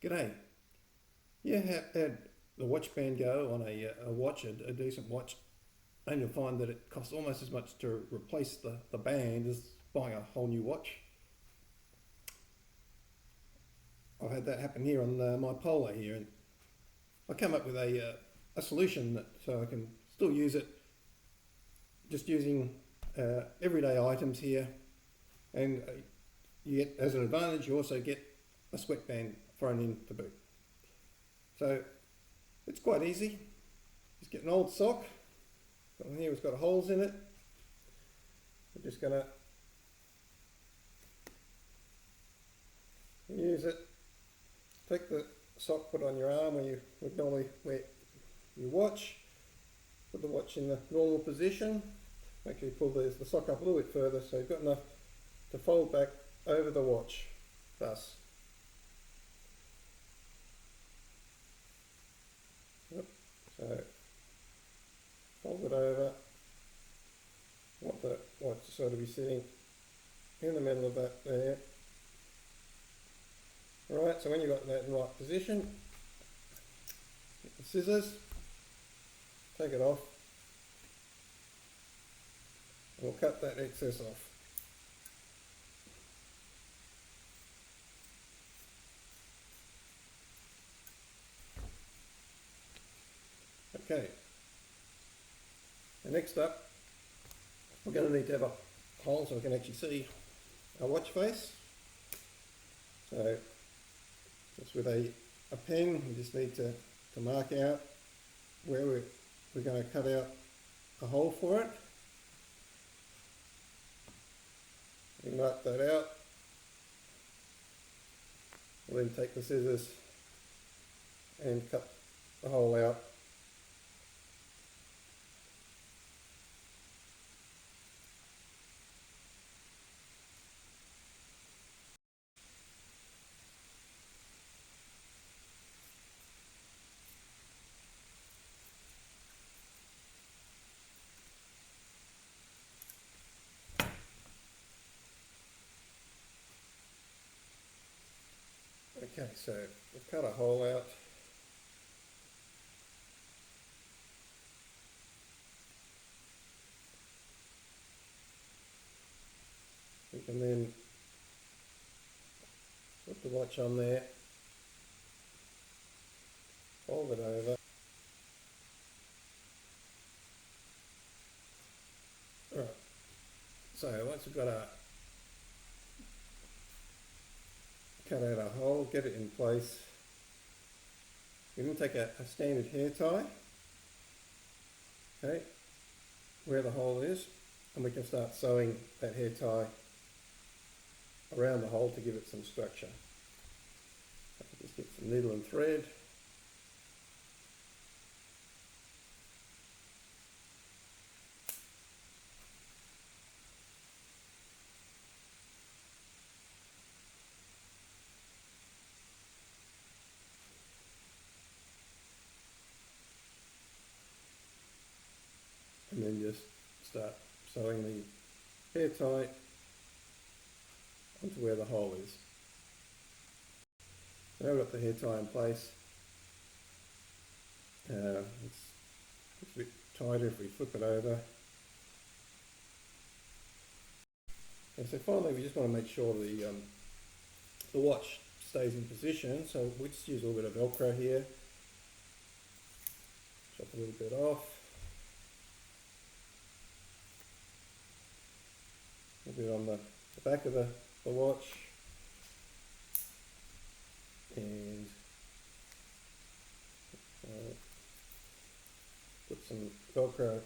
G'day. Yeah, had the watchband go on a watch, a decent watch, and you'll find that it costs almost as much to replace the band as buying a whole new watch. I've had that happen here on my Polar here, and I come up with a solution that so I can still use it just using everyday items here, and you get, as an advantage, you also get a sweatband thrown in to boot. So it's quite easy. Just get an old sock. Got one here, it's got holes in it. We're just going to use it. Take the sock, put it on your arm where you would normally wear your watch. Put the watch in the normal position. Make sure you pull the sock up a little bit further so you've got enough to fold back over the watch. Thus. Yep. So fold it over. Want the watch to sort of be sitting in the middle of that there. Right, so when you've got that in the right position, get the scissors, take it off, and we'll cut that excess off. Okay, and next up, we're going to need to have a hole so we can actually see our watch face. So just with a pen, we just need to mark out where we're going to cut out a hole for it. We mark that out. We'll then take the scissors and cut the hole out. Okay, so we've cut a hole out. We can then put the watch on there, fold it over. Right, so once we've got a cut out a hole, get it in place. We can take a standard hair tie, okay, where the hole is, and we can start sewing that hair tie around the hole to give it some structure. Just get some needle and thread. And then just start sewing the hair tie onto where the hole is. Now we've got the hair tie in place. It's a bit tighter if we flip it over. And so finally we just want to make sure the watch stays in position, so we just use a little bit of Velcro here. Chop a little bit off. A bit on the back of the watch, and put some Velcro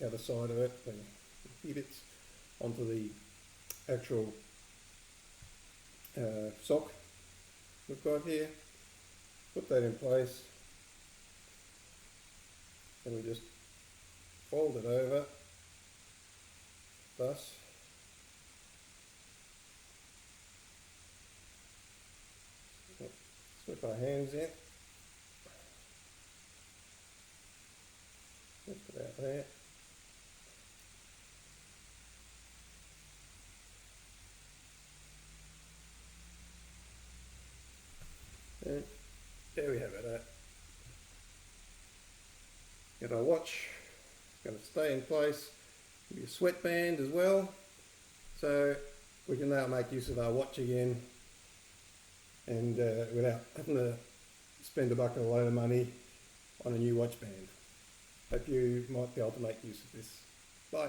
the other side of it, and a few bits onto the actual sock we've got here. Put that in place, and we just fold it over. Thus, slip our hands in, just about there. And there we have it. Got our watch, it's going to stay in place. Your sweatband as well, so we can now make use of our watch again, and without having to spend a bucket load of money on a new watch band. Hope you might be able to make use of this. Bye.